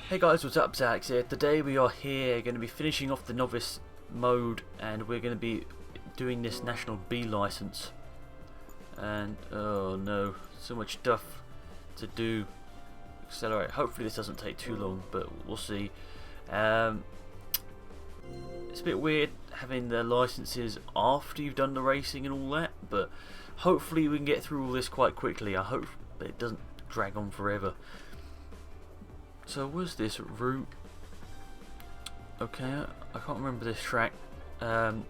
Hey guys, what's up? Zax here. Today we are here going to be finishing off the novice mode, and we're going to be doing this National B license. And oh no, so much stuff to do. Accelerate. Hopefully this doesn't take too long, but we'll see. It's a bit weird having the licenses after you've done the racing and all that, but hopefully we can get through all this quite quickly. I hope it doesn't drag on forever. So was this route? Okay, I can't remember this track. Actually,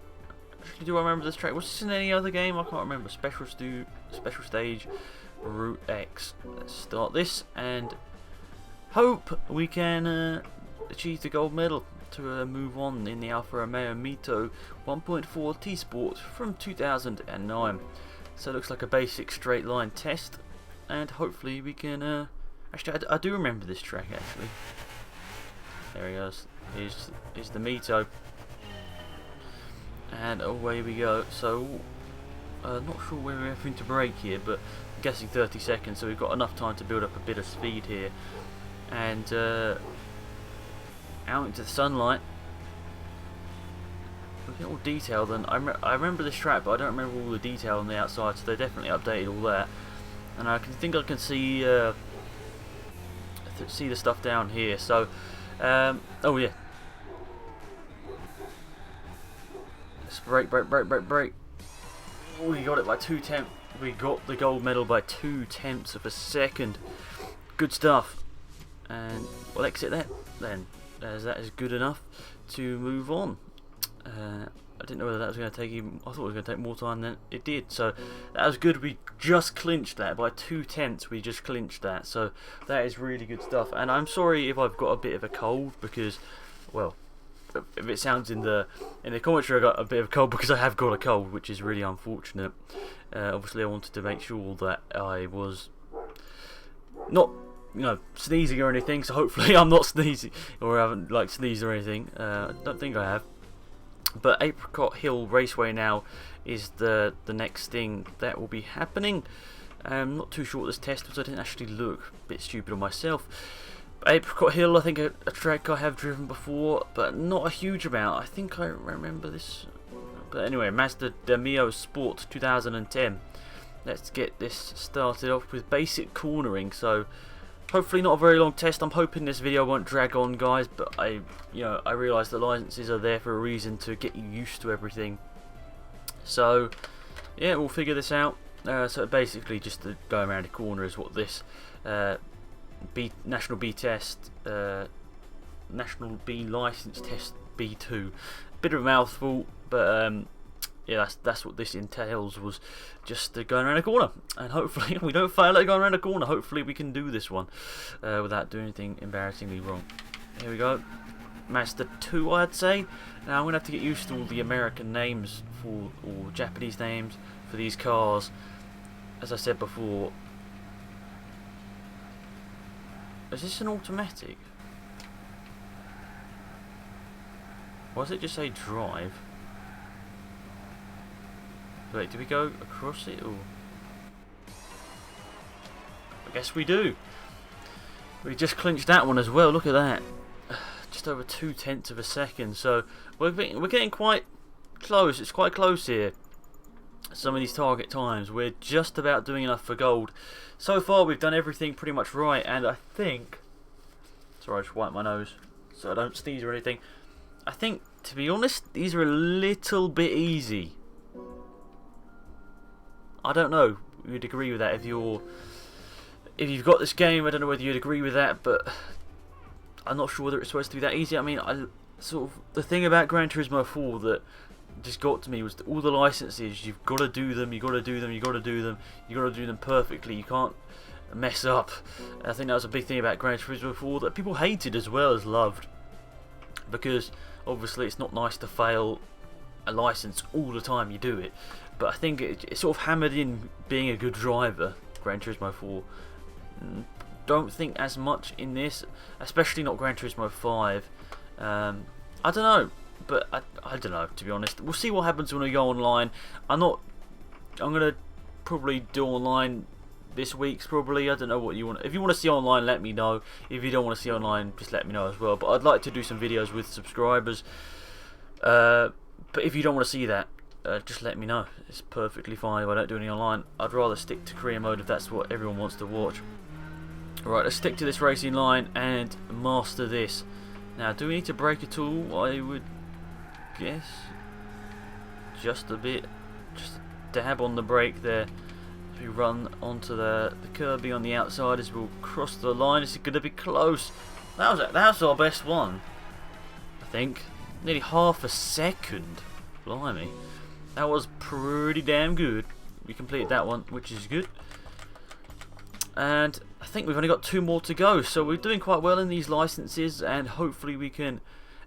do I remember this track? Was this in any other game? I can't remember. Special stage, Route X. Let's start this and hope we can achieve the gold medal to move on in the Alfa Romeo Mito 1.4 T Sport from 2009. So it looks like a basic straight line test, and hopefully we can. Actually, I do remember this track, actually. There he goes. Here's the Mito. And away we go. So, not sure where we're having to brake here, but I'm guessing 30 seconds, so we've got enough time to build up a bit of speed here. And, out into the sunlight. Looking at all detailed, and I remember this track, but I don't remember all the detail on the outside, so they definitely updated all that. And I think I can see the stuff down here. So oh yeah, let's brake. We got it by 2/10. We got the gold medal by 2/10 of a second. Good stuff. And we'll exit that then, as that is good enough to move on. I didn't know whether that was going to take even. I thought it was going to take more time than it did. So that was good. We just clinched that by 2/10. We just clinched that. So that is really good stuff. And I'm sorry if I've got a bit of a cold, because, well, if it sounds in the commentary I got a bit of a cold, because I have got a cold, which is really unfortunate. Obviously, I wanted to make sure that I was not, sneezing or anything. So hopefully I'm not sneezing, or I haven't sneezed or anything. I don't think I have. But Apricot Hill Raceway now is the next thing that will be happening. I'm not too sure what this test was. I didn't actually look. A bit stupid on myself. But Apricot Hill, I think a track I have driven before, but not a huge amount. I think I remember this. But anyway, Mazda Demio Sport 2010. Let's get this started off with basic cornering. So hopefully not a very long test. I'm hoping this video won't drag on, guys, but I realise the licenses are there for a reason, to get you used to everything. So yeah, we'll figure this out. So basically just to go around a corner is what this National B test, National B license test B2. Bit of a mouthful, but yeah, that's what this entails, was just going around a corner, and hopefully we don't fail at going around a corner. Hopefully we can do this one without doing anything embarrassingly wrong. Here we go, Mazda 2, I'd say. Now I'm gonna have to get used to all the American names or Japanese names for these cars. As I said before, is this an automatic? Why does it just say drive? Wait, do we go across it, or? I guess we do. We just clinched that one as well. Look at that, just over 2/10 of a second. So we're getting quite close. It's quite close here. Some of these target times, we're just about doing enough for gold. So far, we've done everything pretty much right, and I think. Sorry, I just wiped my nose so I don't sneeze or anything. I think, to be honest, these are a little bit easy. I don't know if you'd agree with that. If you've got this game, I don't know whether you'd agree with that, but I'm not sure whether it's supposed to be that easy. I mean, the thing about Gran Turismo 4 that just got to me was that all the licenses, you've got to do them, you've got to do them perfectly. You can't mess up. And I think that was a big thing about Gran Turismo 4 that people hated as well as loved, because obviously it's not nice to fail a license all the time you do it. But I think it sort of hammered in being a good driver, Gran Turismo 4. Don't think as much in this, especially not Gran Turismo 5. I don't know, but I don't know, to be honest. We'll see what happens when we go online. I'm gonna probably do online this week's probably. I don't know what you want. If you want to see online, let me know. If you don't want to see online, just let me know as well. But I'd like to do some videos with subscribers. But if you don't want to see that, just let me know. It's perfectly fine if I don't do any online. I'd rather stick to career mode if that's what everyone wants to watch. Right, let's stick to this racing line and master this. Now, do we need to brake at all? I would guess just a bit. Just a dab on the brake there. As we run onto the curbing on the outside as we'll cross the line. It's going to be close. That was our best one, I think. Nearly half a second. Blimey. That was pretty damn good. We completed that one, which is good. And I think we've only got 2 more to go, so we're doing quite well in these licenses, and hopefully we can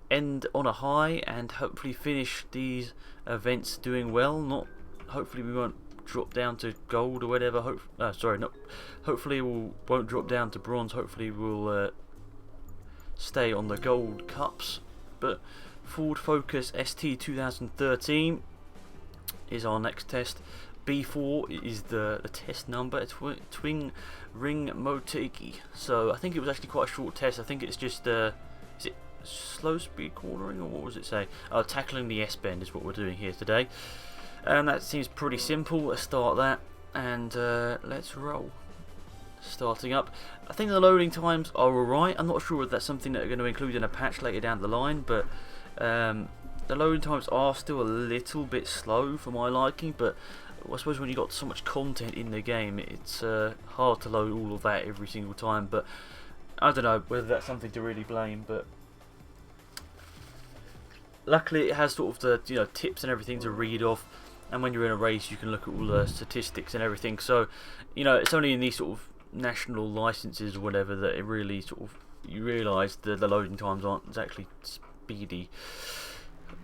end on a high and hopefully finish these events doing well. Hopefully we won't drop down to gold or whatever. Hopefully we won't drop down to bronze. Hopefully we'll stay on the gold cups. But Ford Focus ST 2013 is our next test. B4 is the test number. It's Twin Ring Motegi. So I think it was actually quite a short test. I think it's just is it slow speed cornering, or what was it say? Oh, tackling the S-bend is what we're doing here today. And that seems pretty simple. Let's start that and let's roll. Starting up. I think the loading times are alright. I'm not sure if that's something that they're going to include in a patch later down the line, but the loading times are still a little bit slow for my liking. But I suppose when you've got so much content in the game, it's hard to load all of that every single time. But I don't know whether that's something to really blame, but luckily it has sort of the tips and everything to read off, and when you're in a race you can look at all the statistics and everything. So it's only in these sort of national licenses or whatever that it really sort of you realise the loading times aren't exactly speedy.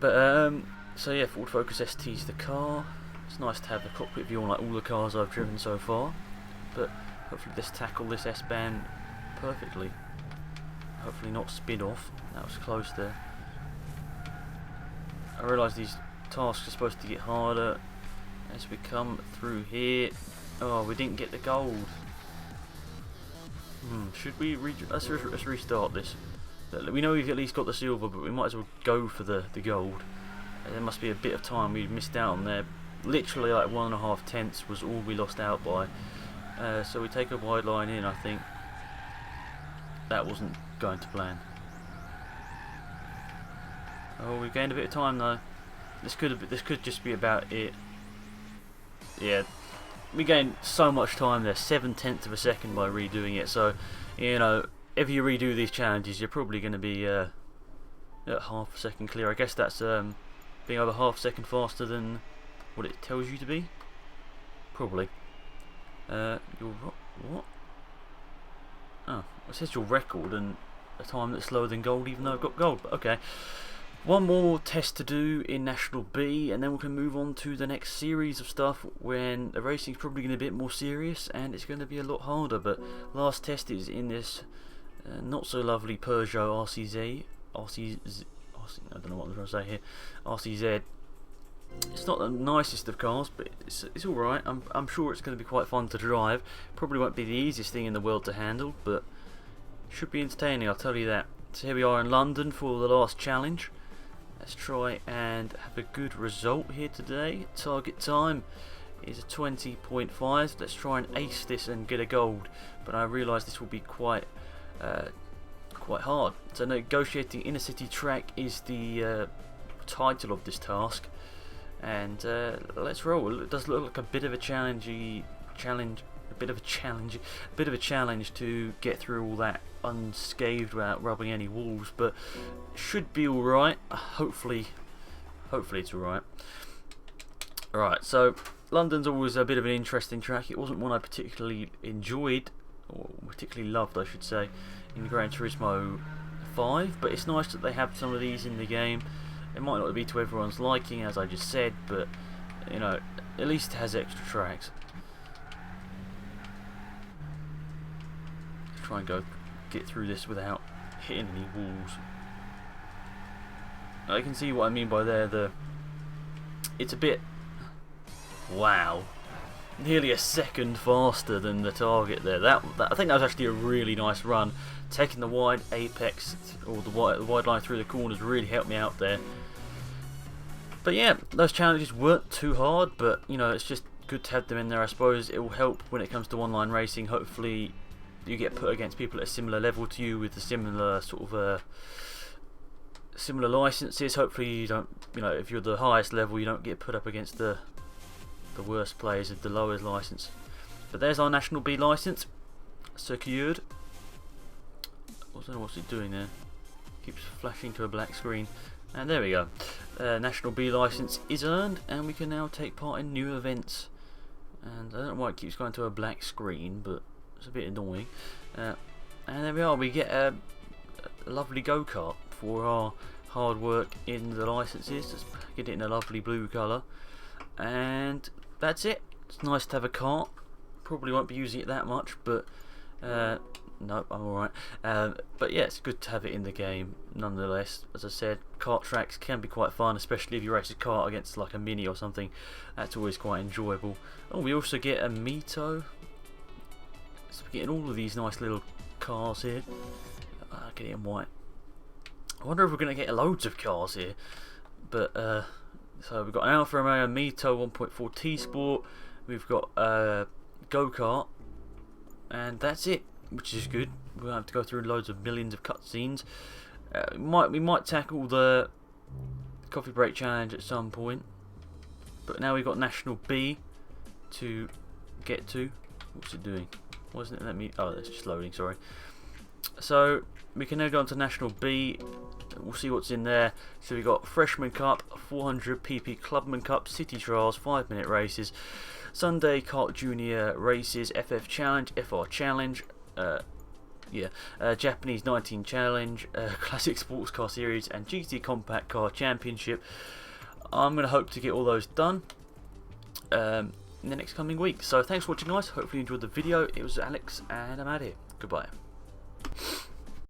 But so yeah, Ford Focus ST is the car. It's nice to have the cockpit view on like all the cars I've driven so far, but hopefully this tackle this S-band perfectly. Hopefully not spin off. That was close there. I realise these tasks are supposed to get harder as we come through here. Oh, we didn't get the gold. Should we let's restart this. We know we've at least got the silver, but we might as well go for the gold. There must be a bit of time we missed out on there. Literally like 1.5 tenths was all we lost out by. So we take a wide line in. I think that wasn't going to plan. Oh, we gained a bit of time though. This could just be about it. Yeah, we gained so much time there, 7/10 of a second by redoing it. So if you redo these challenges, you're probably going to be at half a second clear. I guess that's being over half a second faster than what it tells you to be. Probably. What? Oh, it says your record and a time that's slower than gold, even though I've got gold. But okay. One more test to do in National B, and then we can move on to the next series of stuff when the racing's probably going to be a bit more serious and it's going to be a lot harder. But last test is in this not so lovely Peugeot RCZ. I don't know what I'm trying to say here. RCZ. It's not the nicest of cars, but it's all right. I'm sure it's going to be quite fun to drive. Probably won't be the easiest thing in the world to handle, but should be entertaining. I'll tell you that. So here we are in London for the last challenge. Let's try and have a good result here today. Target time is a 20.5. Let's try and ace this and get a gold. But I realise this will be quite hard. So negotiating inner city track is the title of this task. And let's roll. It does look like a bit of a challenge to get through all that unscathed without rubbing any walls, but should be all right. Hopefully it's all right. All right. So London's always a bit of an interesting track. It wasn't one I particularly enjoyed or particularly loved, I should say, in Gran Turismo 5, but it's nice that they have some of these in the game. It might not be to everyone's liking, as I just said, but at least it has extra tracks. Let's try and get through this without hitting any walls. I can see what I mean by there. It's a bit. Wow. nearly a second faster than the target there. I think that was actually a really nice run. Taking the wide apex or the wide line through the corners really helped me out there. But yeah, those challenges weren't too hard, but you know, it's just good to have them in there. I suppose it will help when it comes to online racing. Hopefully you get put against people at a similar level to you with the similar sort of similar licenses. Hopefully you don't, you know, if you're the highest level, you don't get put up against the worst players of the lowest license. But there's our National B license secured. I don't know what's it doing there. Keeps flashing to a black screen. And there we go. National B license is earned, and we can now take part in new events. And I don't know why it keeps going to a black screen, but it's a bit annoying. And there we are. We get a lovely go-kart for our hard work in the licenses. Just get it in a lovely blue colour. And that's it. It's nice to have a kart. Probably won't be using it that much, but no, I'm alright. But yeah, it's good to have it in the game nonetheless. As I said, kart tracks can be quite fun, especially if you race a kart against like a mini or something. That's always quite enjoyable. Oh, we also get a Mito. So we're getting all of these nice little cars here. Get it in white. I wonder if we're going to get loads of cars here. But so we've got an Alfa Romeo Mito 1.4 T Sport. We've got go-kart, and that's it, which is good. We'll have to go through loads of millions of cutscenes. We might tackle the coffee break challenge at some point, but now we've got National B to get to. What's it doing? Why isn't it letting me? Oh, it's just loading. Sorry. So we can now go on to National B. We'll see what's in there. So we've got Freshman Cup, 400 PP Clubman Cup, City Trials, 5-minute races, Sunday Kart Junior races, FF Challenge, FR Challenge, Japanese 19 Challenge, Classic Sports Car Series, and GT Compact Car Championship. I'm going to hope to get all those done in the next coming week. So thanks for watching, guys. Hopefully you enjoyed the video. It was Alex, and I'm out of here. Goodbye.